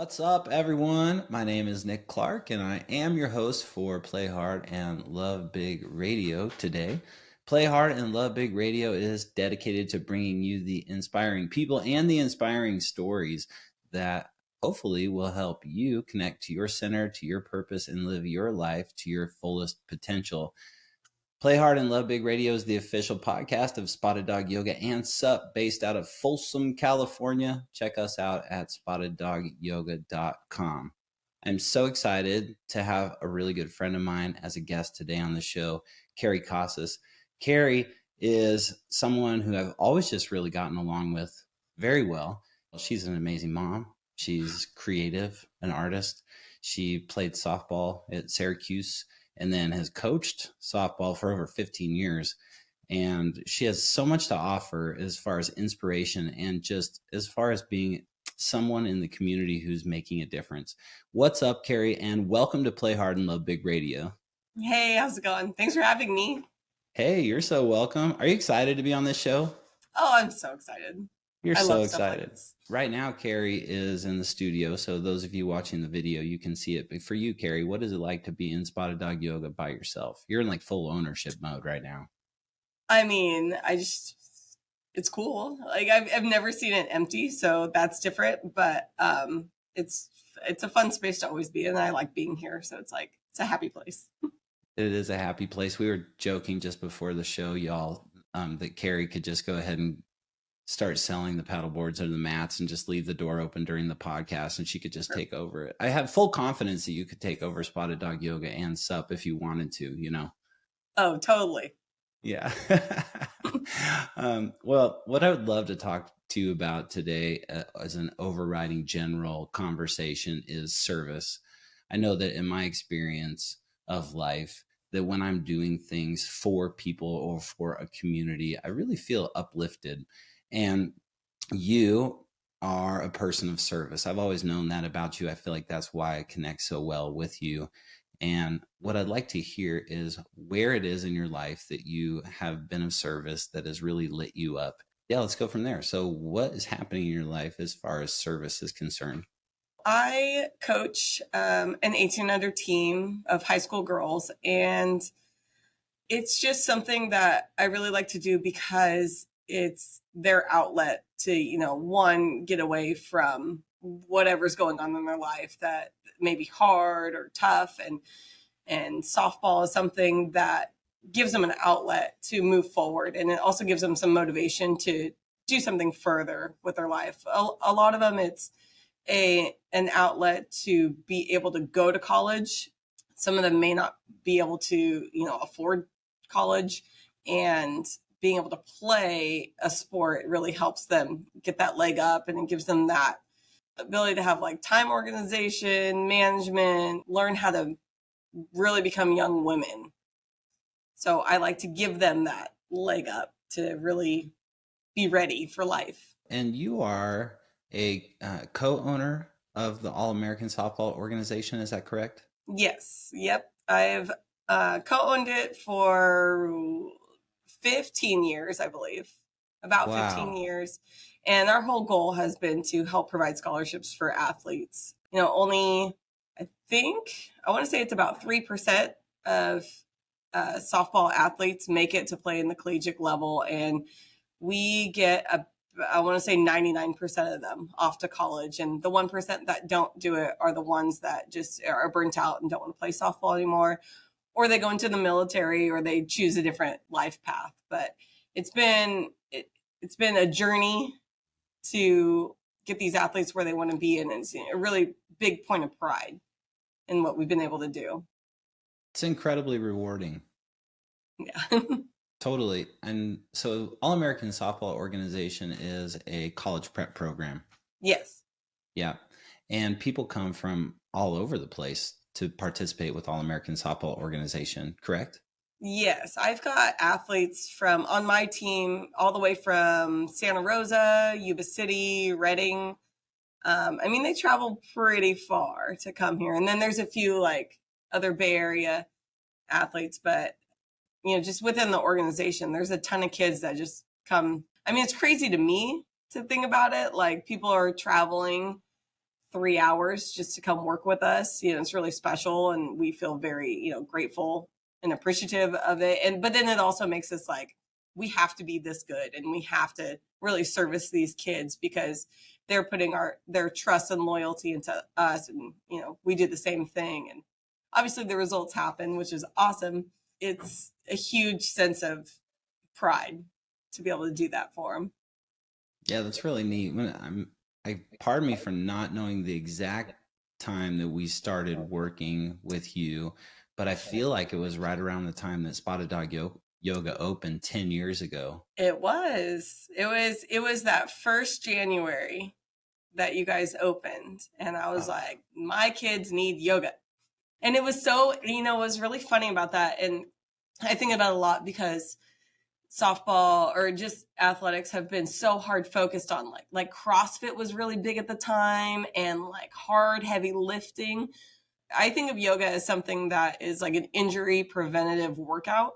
What's up, everyone? My name is Nick Clark, and I am your host for Play Hard and Love Big Radio today. Play Hard and Love Big Radio is dedicated to bringing you the inspiring people and the inspiring stories that hopefully will help you connect to your center, to your purpose, and live your life to your fullest potential. Play Hard and Love Big Radio is the official podcast of Spotted Dog Yoga and Sup, based out of Folsom, California. Check us out at spotteddogyoga.com. I'm so excited to have a really good friend of mine as a guest today on the show, Keri Casas. Keri is someone who I've always just really gotten along with very well. She's an amazing mom. She's creative, an artist. She played softball at Syracuse and then has coached softball for over 15 years. And she has so much to offer as far as inspiration and just as far as being someone in the community who's making a difference. What's up, Keri? And welcome to Play Hard and Love Big Radio. Hey, how's it going? Thanks for having me. Hey, you're so welcome. Are you excited to be on this show? Oh, I'm so excited. You're so excited. Right now, Keri is in the studio. So those of you watching the video, you can see it. But for you, Keri, what is it like to be in Spotted Dog Yoga by yourself? You're in like full ownership mode right now. I mean, it's cool. Like I've never seen it empty, so that's different. But it's a fun space to always be in. And I like being here, so it's a happy place. It is a happy place. We were joking just before the show, y'all, that Keri could just go ahead and start selling the paddle boards or the mats and just leave the door open during the podcast and she could just take over it. I have full confidence that you could take over Spotted Dog Yoga and Sup if you wanted to, you know? Oh, totally. Yeah. Well, what I would love to talk to you about today as an overriding general conversation is service. I know that in my experience of life, that when I'm doing things for people or for a community, I really feel uplifted. And you are a person of service. I've always known that about you. I feel like that's why I connect so well with you. And what I'd like to hear is where it is in your life that you have been of service that has really lit you up. Yeah, let's go from there. So what is happening in your life as far as service is concerned? I coach an 18 under team of high school girls, and it's just something that I really like to do because it's their outlet to, one, get away from whatever's going on in their life that may be hard or tough. And softball is something that gives them an outlet to move forward. And it also gives them some motivation to do something further with their life. A lot of them, it's an outlet to be able to go to college. Some of them may not be able to, afford college, and being able to play a sport really helps them get that leg up, and it gives them that ability to have like time organization, management, learn how to really become young women. So I like to give them that leg up to really be ready for life. And you are a co-owner of the All-American Softball Organization. Is that correct? Yes. Yep. I've co-owned it for 15 years, I believe, about 15 years. And our whole goal has been to help provide scholarships for athletes. Only, I want to say it's about 3% of softball athletes make it to play in the collegiate level. And we get I want to say 99% of them off to college. And the 1% that don't do it are the ones that just are burnt out and don't want to play softball anymore, or they go into the military, or they choose a different life path. But it's been a journey to get these athletes where they want to be. And it's a really big point of pride in what we've been able to do. It's incredibly rewarding. Yeah. Totally. And so All-American Softball Organization is a college prep program. Yes. Yeah. And people come from all over the place to participate with All-American Softball Organization, correct? Yes. I've got athletes on my team all the way from Santa Rosa, Yuba City, Redding. They travel pretty far to come here. And then there's a few like other Bay Area athletes, but just within the organization, there's a ton of kids that just come. It's crazy to me to think about it. Like, people are traveling 3 hours just to come work with us. It's really special, and we feel very, grateful and appreciative of it. But then it also makes us like, we have to be this good, and we have to really service these kids because they're putting their trust and loyalty into us. And, we do the same thing. And obviously the results happen, which is awesome. It's a huge sense of pride to be able to do that for them. Yeah, that's really neat. Pardon me for not knowing the exact time that we started working with you, but I feel like it was right around the time that Spotted Dog Yoga opened 10 years ago. It was that first January that you guys opened, and I was like, my kids need yoga. And it was so, it was really funny about that. And I think about it a lot because softball or just athletics have been so hard focused on like CrossFit was really big at the time, and like hard, heavy lifting. I think of yoga as something that is like an injury preventative workout,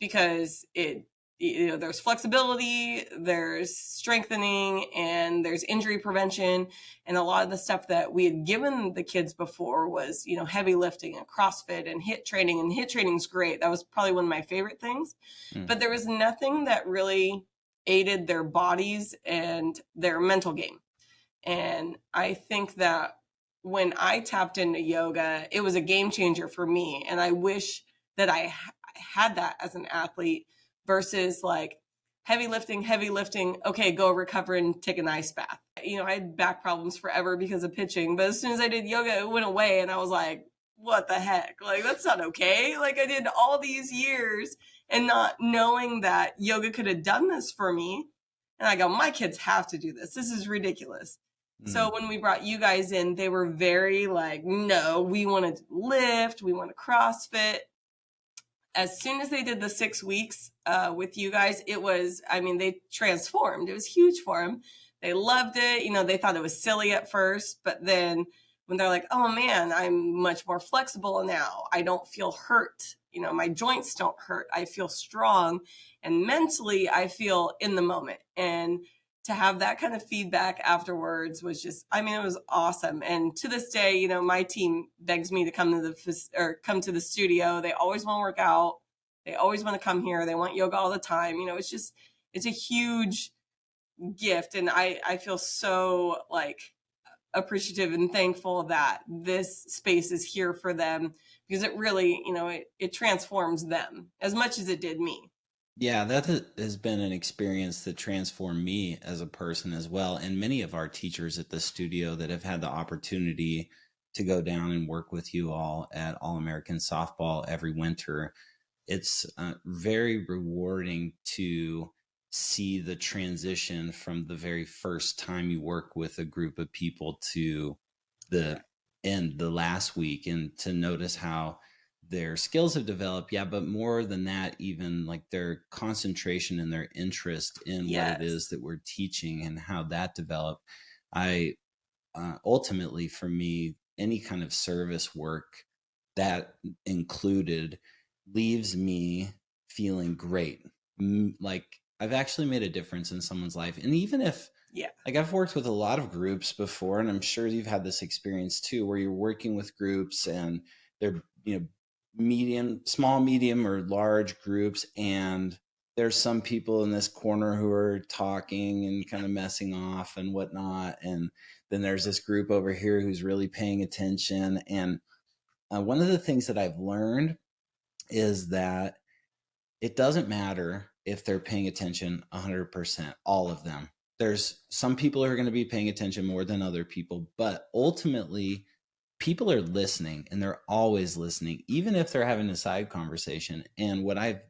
because there's flexibility, there's strengthening, and there's injury prevention. And a lot of the stuff that we had given the kids before was, heavy lifting and CrossFit and HIIT training. And HIIT training is great. That was probably one of my favorite things. But there was nothing that really aided their bodies and their mental game. And I think that when I tapped into yoga, it was a game changer for me. And I wish that I had that as an athlete versus like heavy lifting. Okay, go recover and take an ice bath. I had back problems forever because of pitching, but as soon as I did yoga, it went away. And I was like, what the heck? Like, that's not okay. Like, I did all these years and not knowing that yoga could have done this for me. And I go, my kids have to do this. This is ridiculous. So when we brought you guys in, they were very like, no, we want to lift, we want to CrossFit. As soon as they did the 6 weeks with you guys, they transformed. It was huge for them. They loved it. They thought it was silly at first, but then when they're like, oh man, I'm much more flexible now. I don't feel hurt. My joints don't hurt. I feel strong. And mentally, I feel in the moment. And to have that kind of feedback afterwards was just, it was awesome. And to this day, my team begs me to come to the studio. They always want to work out. They always want to come here. They want yoga all the time. It's a huge gift. And I feel so like appreciative and thankful that this space is here for them, because it really, it transforms them as much as it did me. Yeah, that has been an experience that transformed me as a person as well. And many of our teachers at the studio that have had the opportunity to go down and work with you all at All American Softball every winter. It's very rewarding to see the transition from the very first time you work with a group of people to the end, the last week, and to notice how their skills have developed. Yeah, but more than that, even like their concentration and their interest in what it is that we're teaching and how that developed. I ultimately, for me, any kind of service work that included leaves me feeling great. Like I've actually made a difference in someone's life. And even if, like I've worked with a lot of groups before, and I'm sure you've had this experience too, where you're working with groups and they're, small, medium, or large groups. And there's some people in this corner who are talking and kind of messing off and whatnot. And then there's this group over here who's really paying attention. And one of the things that I've learned is that it doesn't matter if they're paying attention 100%, all of them. There's some people who are going to be paying attention more than other people, but ultimately people are listening, and they're always listening, even if they're having a side conversation. And what I've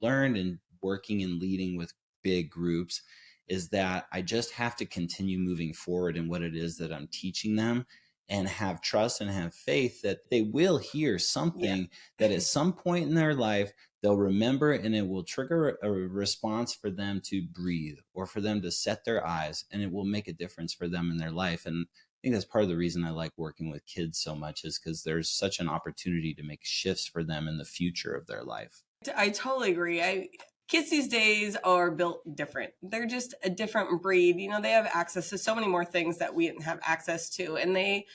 learned in working and leading with big groups is that I just have to continue moving forward in what it is that I'm teaching them, and have trust and have faith that they will hear something that at some point in their life they'll remember, and it will trigger a response for them to breathe or for them to set their eyes, and it will make a difference for them in their life. And I think that's part of the reason I like working with kids so much, is because there's such an opportunity to make shifts for them in the future of their life. I totally agree. kids these days are built different. They're just a different breed. They have access to so many more things that we didn't have access to, and they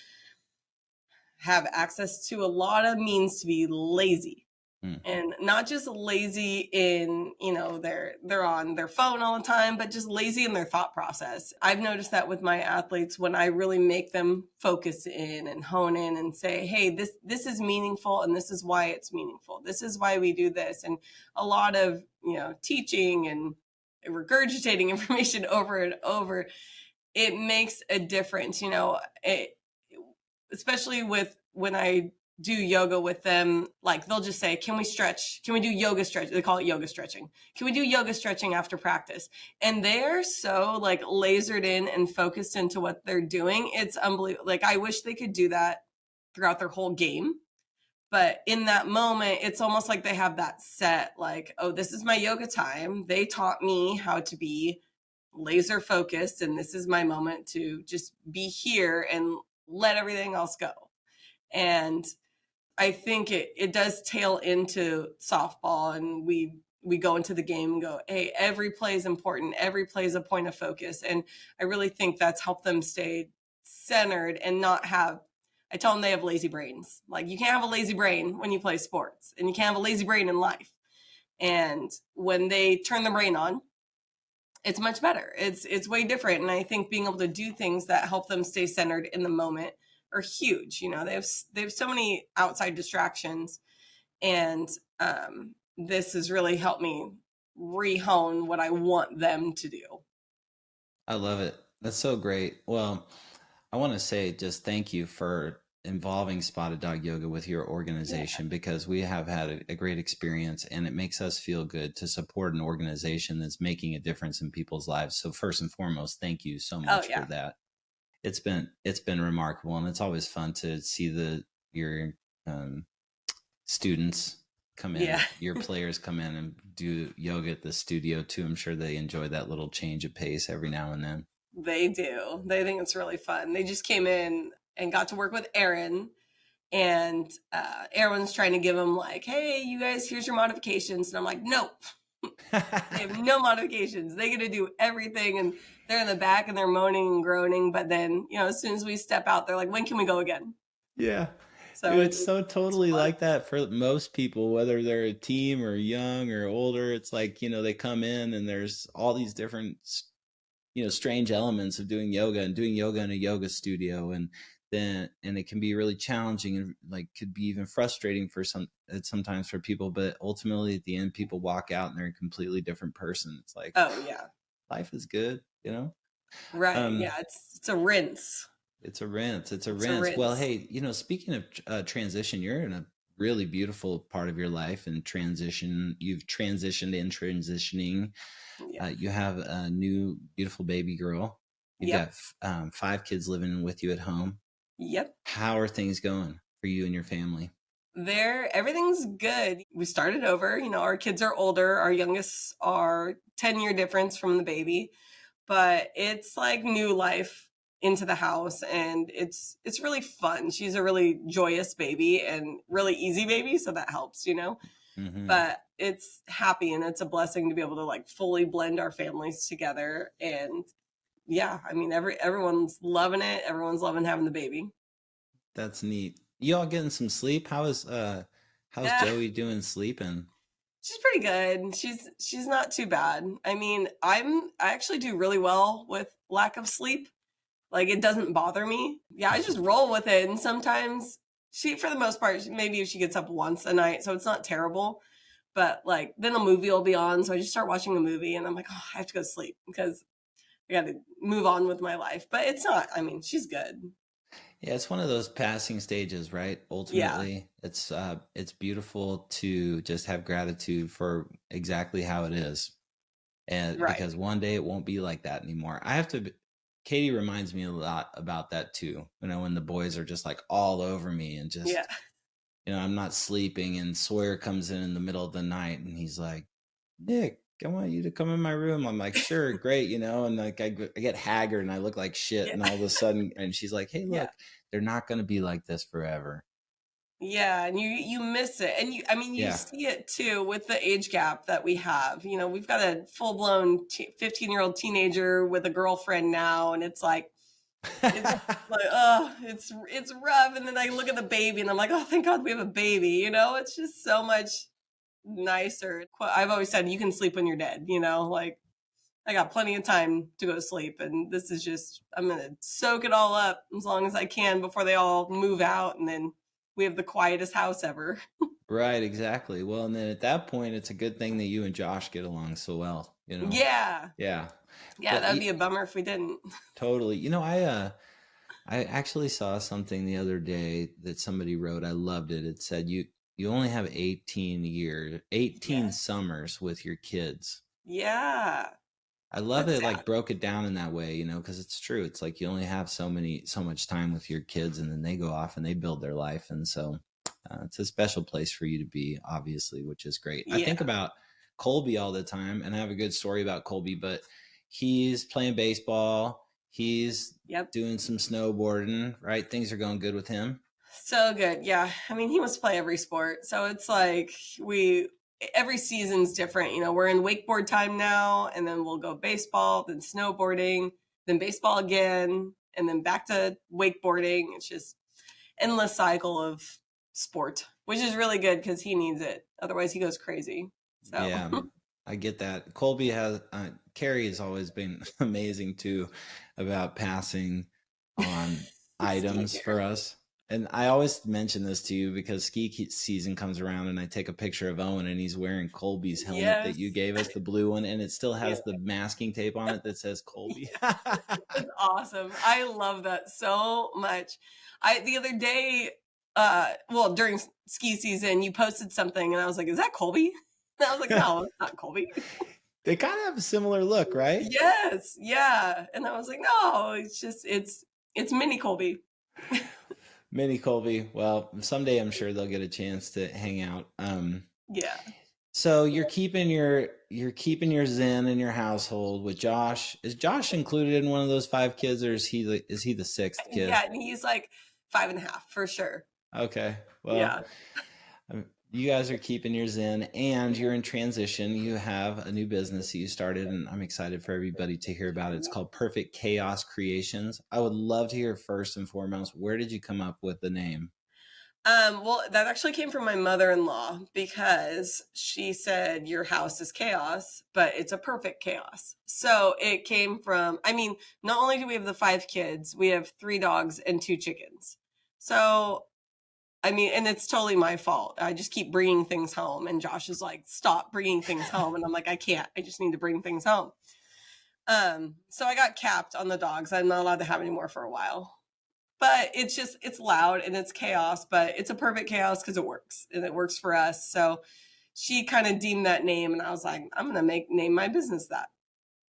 have access to a lot of means to be lazy. Mm. And not just lazy in, they're on their phone all the time, but just lazy in their thought process. I've noticed that with my athletes, when I really make them focus in and hone in and say, hey, this is meaningful, and this is why it's meaningful. This is why we do this. And a lot of, teaching and regurgitating information over and over, it makes a difference. Especially with when I do yoga with them, like they'll just say, can we stretch? Can we do yoga stretch? They call it yoga stretching. Can we do yoga stretching after practice? And they're so like lasered in and focused into what they're doing. It's unbelievable. Like I wish they could do that throughout their whole game. But in that moment, it's almost like they have that set, like, oh, this is my yoga time. They taught me how to be laser focused, and this is my moment to just be here and let everything else go. And I think it does tail into softball, and we go into the game and go, hey, every play is important. Every play is a point of focus. And I really think that's helped them stay centered and not have, I tell them they have lazy brains. Like you can't have a lazy brain when you play sports, and you can't have a lazy brain in life. And when they turn the brain on, it's much better. It's way different. And I think being able to do things that help them stay centered in the moment are huge. They have so many outside distractions, and this has really helped me rehone what I want them to do. I love it. That's so great. Well, I want to say just thank you for involving Spotted Dog Yoga with your Yeah. organization, because we have had a great experience, and it makes us feel good to support an organization that's making a difference in people's lives. So first and foremost, thank you so Oh much for yeah. that. It's been remarkable, and it's always fun to see your um, students come Yeah. in, your players come in and do yoga at the studio too. I'm sure they enjoy that little change of pace every now and then. They do. They think it's really fun. They just came in and got to work with Aaron, and Aaron's trying to give them like, hey, you guys, here's your modifications. And I'm like, nope. They have no modifications. They get to do everything, and they're in the back and they're moaning and groaning. But then, as soon as we step out, they're like, when can we go again? Yeah. So Dude, it's so it's totally fun. like that for most people, whether they're a team or young or older. It's like, they come in and there's all these different, strange elements of doing yoga and doing yoga in a yoga studio. And it can be really challenging and like could be even frustrating for sometimes for people. But ultimately at the end, people walk out and they're a completely different person. It's like, Oh yeah, life is good. right. Um, Yeah, it's a rinse. It's a rinse. It's a It's a rinse. Well, rinse. hey, speaking of transition, you're in a really beautiful part of your life and transition. You've transitioned and transitioning. Yeah. You have a new beautiful baby girl. You've got Yep. 5 kids living with you at home. Yep. How are things going for you and your family? Everything's good. We started over. Our kids are older. Our youngest are 10-year difference from the baby, but it's like new life into the house, and it's really fun. She's a really joyous baby and really easy baby, so that helps. Hmm. But it's happy, and it's a blessing to be able to like fully blend our families together. And yeah, I mean everyone's loving it. Everyone's loving having the baby. That's neat. You all getting some sleep? How's Yeah, Joey doing sleeping? she's pretty good. She's not too bad. I mean, I actually do really well with lack of sleep. Like it doesn't bother me. Yeah, I just roll with it. And sometimes for the most part, maybe if she gets up once a night, so it's not terrible. But like then a movie will be on, so I just start watching a movie, and I'm like, oh, I have to go to sleep because I got to move on with my life. But it's not. I mean, she's good. Yeah, it's one of those passing stages, right? Yeah. Ultimately, it's beautiful to just have gratitude for exactly how it is. And Right. because one day it won't be like that anymore. Katie reminds me a lot about that too. When the boys are just like all over me and Yeah. just, I'm not sleeping, and Sawyer comes in the middle of the night and he's like, Nick, I want you to come in my room. I'm like, sure, great. And like I get haggard and I look like shit. Yeah. And all of a sudden, and she's like, hey, Yeah. look, they're not going to be like this forever. Yeah, and you miss it, and you Yeah. see it too with the age gap that we have. We've got a full blown 15-year-old teenager with a girlfriend now, and it's like, oh, it's rough. And then I look at the baby, and I'm like, oh, thank God we have a baby. It's just so much nicer. I've always said you can sleep when you're dead. Like I got plenty of time to go to sleep, and this is just I'm gonna soak it all up as long as I can before they all move out, and then we have the quietest house ever. Right, exactly. Well, and then at that point, it's a good thing that you and Josh get along so well, Yeah, Yeah. yeah, Well, that would be a bummer if we didn't. totally. I actually saw something the other day that somebody wrote. I loved it. It said you only have 18 years, 18 Yes, summers with your kids. yeah, I love that that's it like sad. broke it down in that way, because it's true. It's like you only have so much time with your kids, and then they go off and they build their life, and so it's a special place for you to be, obviously, which is great. I think Yeah, about Colby all the time, and I have a good story about Colby, but he's playing baseball, he's yep. doing some snowboarding, right? Things are going good with him. So good. Yeah. He must play every sport. So it's like every season's different. We're in wakeboard time now, and then we'll go baseball, then snowboarding, then baseball again, and then back to wakeboarding. It's just endless cycle of sport, which is really good because he needs it. Otherwise, he goes crazy. So, Yeah, I get that. Colby has Keri has always been amazing too about passing on ski items for gear. us. And I always mention this to you because season comes around and I take a picture of Owen and he's wearing Colby's helmet that Yes. you gave us, the blue one, and it still Yeah. has the masking tape on it that says Colby. It's awesome. I love that so much. The other day, well, during ski season, you posted something, and I was like, "Is that Colby?" And I was like, "No, it's not Colby." They kind of have a similar look, right? Yes, yeah. And I was like, "No, it's mini Colby." Mini Colby. Well, someday I'm sure they'll get a chance to hang out. Yeah. So you're keeping your zen in your household with Josh. Is Josh included in one of those five kids, or is he the sixth kid? Yeah, and he's like 5.5 for sure. Okay, well, Yeah. you guys are keeping your zen, and you're in transition. You have a new business that you started, and I'm excited for everybody to hear about it. It's called Perfect Chaos Creations. I would love to hear first and foremost, where did you come up with the name? Well, that actually came from my mother-in-law because she said your house is chaos, but it's a perfect chaos. So it came from, not only do we have the 5 kids, we have 3 dogs and 2 chickens. So, and it's totally my fault. I just keep bringing things home, and Josh is like, "Stop bringing things home," and I'm like, "I can't. I just need to bring things home." So I got capped on the dogs. I'm not allowed to have any more for a while, but it's loud and it's chaos, but it's a perfect chaos because it works and it works for us. So she kind of deemed that name, and I was like, I'm gonna name my business that.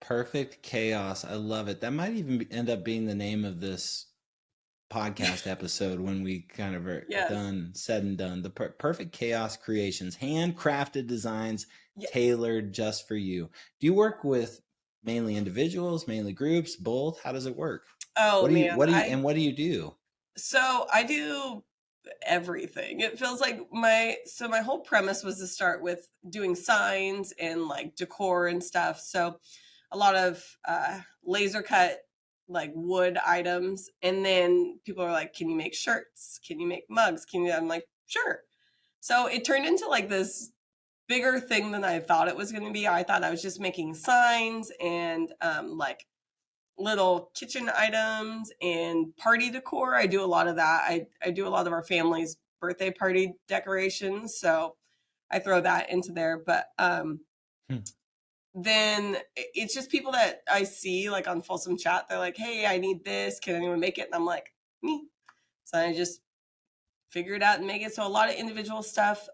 Perfect Chaos. I love it. That might even end up being the name of this podcast episode when we kind of are Yes. done, said and done. The Perfect Chaos Creations, handcrafted designs Yes. tailored just for you. Do you work with mainly individuals, mainly groups, both? How does it work? Oh What do you man, what do you I and what do you do? so I do everything. It feels like my whole premise was to start with doing signs and like decor and stuff. So a lot of laser cut like wood items, and then people are like, "Can you make shirts? Can you make mugs? Can you?" I'm like, "Sure." So it turned into like this bigger thing than I thought it was going to be. I thought I was just making signs and like little kitchen items and party decor. I do a lot of that. I do a lot of our family's birthday party decorations, so I throw that into there. But Hmm. then it's just people that I see like on Folsom Chat. They're like, "Hey, I need this. Can anyone make it?" And I'm like, "Me." So I just figure it out and make it. So a lot of individual stuff.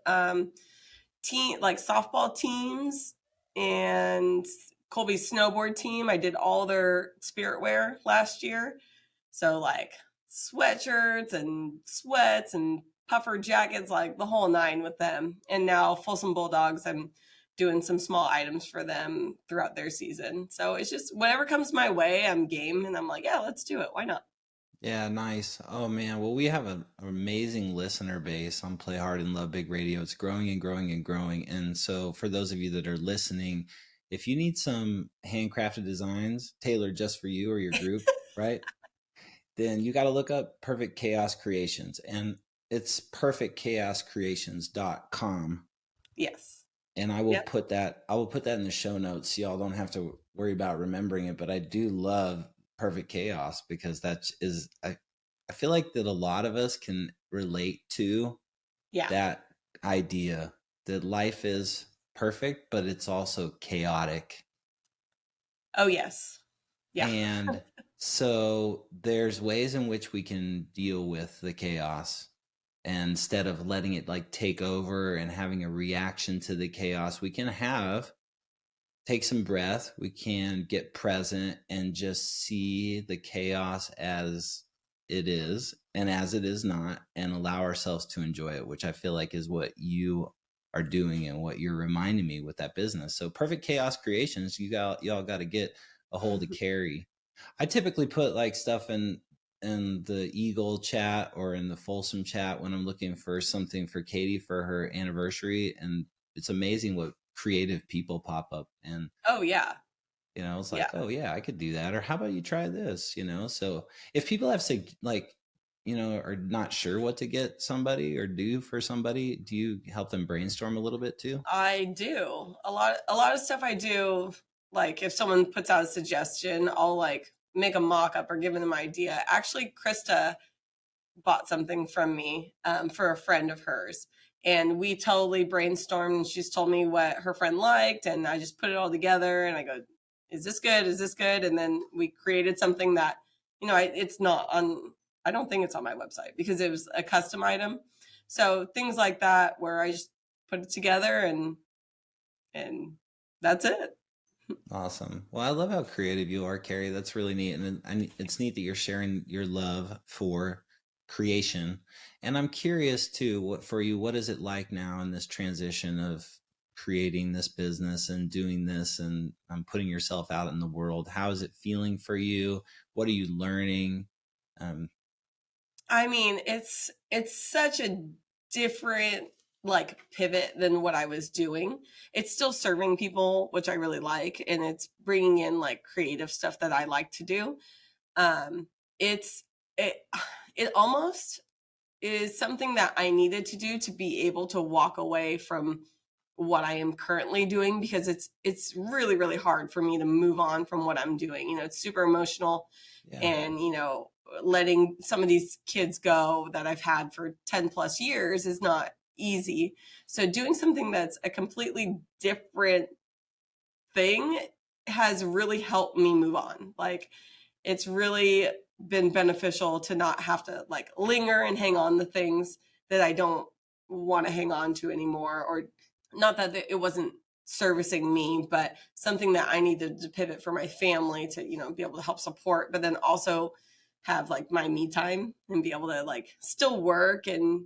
Team like softball teams and Colby's snowboard team. I did all their spirit wear last year. So like sweatshirts and sweats and puffer jackets, like the whole nine with them. And now Folsom Bulldogs, I'm doing some small items for them throughout their season. So it's just whatever comes my way, I'm game, and I'm like, yeah, let's do it. Why not? Yeah, nice. Oh man, well we have an amazing listener base on Play Hard and Love Big Radio. It's growing and growing and growing. And so for those of you that are listening, if you need some handcrafted designs tailored just for you or your group, right? Then you got to look up Perfect Chaos Creations, and it's perfectchaoscreations.com. Yes. And Yep. I will put that in the show notes so y'all don't have to worry about remembering it. But I do love Perfect Chaos because I feel like that a lot of us can relate to Yeah. that idea that life is perfect, but it's also chaotic. Oh, yes. Yeah. And so there's ways in which we can deal with the chaos. And instead of letting it like take over and having a reaction to the chaos, we can take some breath. We can get present and just see the chaos as it is and as it is not, and allow ourselves to enjoy it, which I feel like is what you are doing and what you're reminding me with that business. So Perfect Chaos Creations, y'all got to get a hold of Keri. I typically put like stuff in the Eagle chat or in the Folsom chat when I'm looking for something for Katie for her anniversary, and it's amazing what creative people pop up. And Oh, yeah. it's Yeah. like, oh yeah, I could do that, or how about you try this? So if people have like are not sure what to get somebody or do for somebody, do you help them brainstorm a little bit too? I do. A lot of stuff I do, like if someone puts out a suggestion, I'll like make a mock up or give them an idea. Actually, Krista bought something from me for a friend of hers. And we totally brainstormed. She's told me what her friend liked, and I just put it all together. And I go, "Is this good? Is this good?" And then we created something that, it's not on. I don't think it's on my website because it was a custom item. So things like that, where I just put it together and that's it. Awesome. Well, I love how creative you are, Carrie. That's really neat. And it's neat that you're sharing your love for creation. And I'm curious too, what is it like now in this transition of creating this business and doing this and putting yourself out in the world? How is it feeling for you? What are you learning? Um, I mean, it's such a different like pivot than what I was doing. It's still serving people, which I really like, and it's bringing in like creative stuff that I like to do. Um, it's it it almost is something that I needed to do to be able to walk away from what I am currently doing, because it's really really hard for me to move on from what I'm doing. It's super emotional, yeah. and letting some of these kids go that I've had for 10 plus years is not easy. So doing something that's a completely different thing has really helped me move on. Like, it's really been beneficial to not have to like linger and hang on to things that I don't want to hang on to anymore, or not that it wasn't servicing me, but something that I needed to pivot for my family to, be able to help support, but then also have like my me time and be able to like still work. And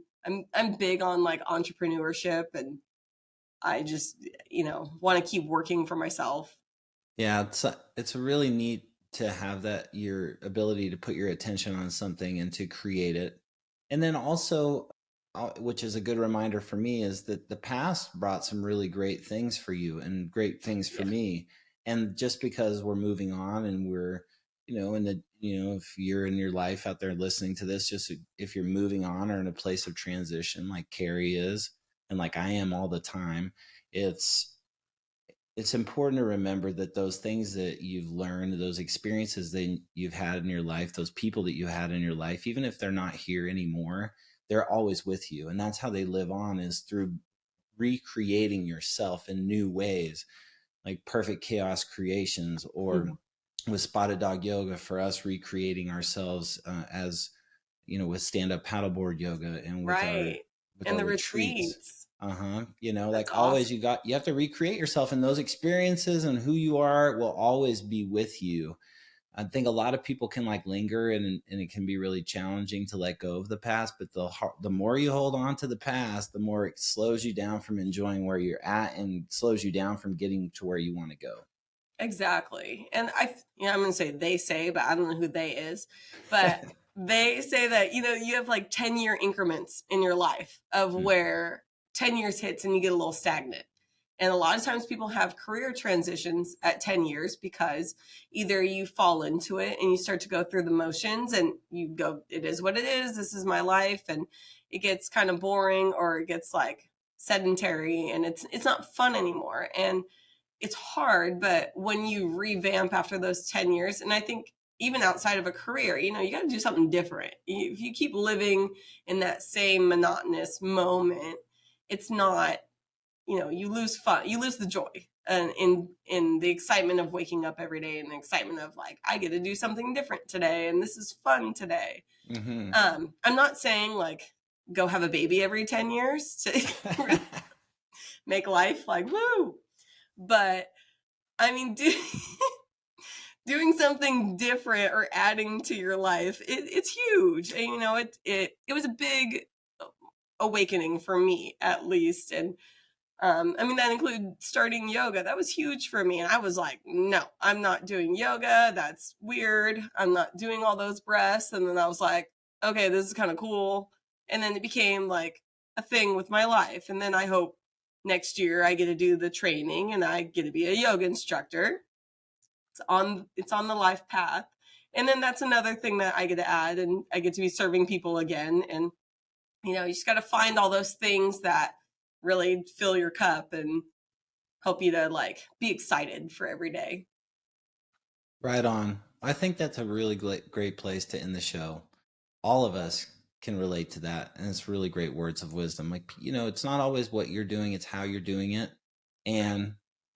I'm big on like entrepreneurship, and I just, want to keep working for myself. Yeah, it's really neat to have that your ability to put your attention on something and to create it. And then also, which is a good reminder for me, is that the past brought some really great things for you and great things for Yeah. me. And just because we're moving on and we're, if you're in your life out there listening to this, just if you're moving on or in a place of transition like Carrie is, and like I am all the time, it's important to remember that those things that you've learned, those experiences that you've had in your life, those people that you had in your life, even if they're not here anymore, they're always with you. And that's how they live on, is through recreating yourself in new ways, like Perfect Chaos Creations, or Mhm. with Spotted Dog Yoga for us, recreating ourselves as with stand up paddleboard yoga, and with Right. with And our the retreats. retreats. Uh-huh. That's Like always, awesome. you have to recreate yourself, and those experiences and who you are will always be with you. I think a lot of people can like linger, and it can be really challenging to let go of the past, but the more you hold on to the past, the more it slows you down from enjoying where you're at and slows you down from getting to where you want to go. Exactly. And I'm going to say they say, but I don't know who they is. But They say that, you have like 10-year increments in your life of where 10 years hits and you get a little stagnant. And a lot of times people have career transitions at 10 years because either you fall into it and you start to go through the motions and you go, it is what it is. This is my life. And it gets kind of boring, or it gets like sedentary, and it's not fun anymore. And it's hard, but when you revamp after those 10 years, and I think even outside of a career, you got to do something different. If you keep living in that same monotonous moment, it's not, you lose fun, you lose the joy and in the excitement of waking up every day, and the excitement of like, I get to do something different today, and this is fun today. Mm-hmm. I'm not saying like go have a baby every 10 years to make life like woo, but I mean, doing something different or adding to your life, it's huge. And, it was a big awakening for me, at least. And that included starting yoga. That was huge for me. And I was like, no, I'm not doing yoga. That's weird. I'm not doing all those breaths. And then I was like, okay, this is kind of cool. And then it became like a thing with my life. And then I hope next year I get to do the training and I get to be a yoga instructor. It's on the life path. And then that's another thing that I get to add, and I get to be serving people again. And, you just got to find all those things that really fill your cup and help you to like be excited for every day. Right on. I think that's a really great place to end the show. All of us can relate to that. And it's really great words of wisdom. Like, it's not always what you're doing, it's how you're doing it. And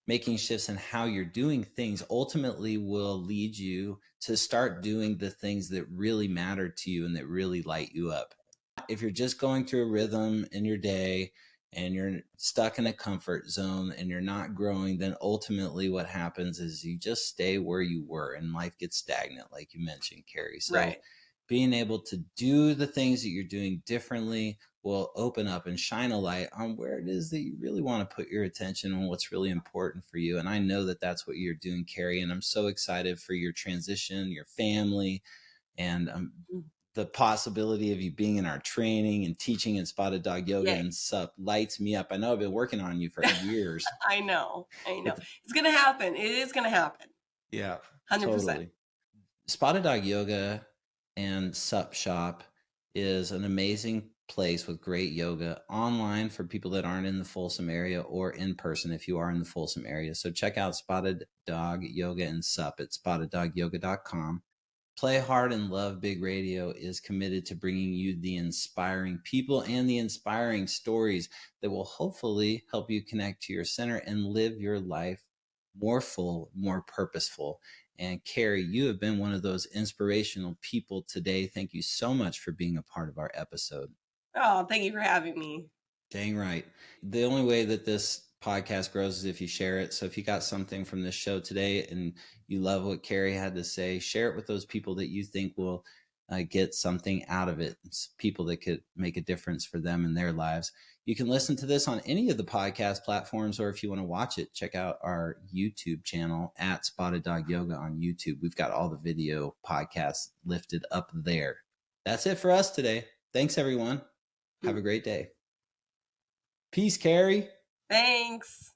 making shifts in how you're doing things ultimately will lead you to start doing the things that really matter to you and that really light you up. If you're just going through a rhythm in your day and you're stuck in a comfort zone and you're not growing, then ultimately what happens is you just stay where you were and life gets stagnant, like you mentioned, Keri. So right. Being able to do the things that you're doing differently will open up and shine a light on where it is that you really want to put your attention on, what's really important for you. And I know that that's what you're doing, Keri. And I'm so excited for your transition, your family, and the possibility of you being in our training and teaching in Spotted Dog Yoga and SUP lights me up. I know I've been working on you for years. I know. It's going to happen. It is going to happen. Yeah, 100%. totally. Spotted Dog Yoga and SUP Shop is an amazing place with great yoga online for people that aren't in the Folsom area, or in person if you are in the Folsom area. So check out Spotted Dog Yoga and SUP at spotteddogyoga.com. Play Hard and Love Big Radio is committed to bringing you the inspiring people and the inspiring stories that will hopefully help you connect to your center and live your life more full, more purposeful. And Keri, you have been one of those inspirational people today. Thank you so much for being a part of our episode. Oh, thank you for having me. Dang right. The only way that this podcast grows is if you share it. So if you got something from this show today and you love what Keri had to say, share it with those people that you think will get something out of it. It's people that could make a difference for them in their lives. You can listen to this on any of the podcast platforms, or if you want to watch it, check out our YouTube channel at Spotted Dog Yoga on YouTube. We've got all the video podcasts lifted up there. That's it for us today. Thanks, everyone. Have a great day. Peace, Keri. Thanks.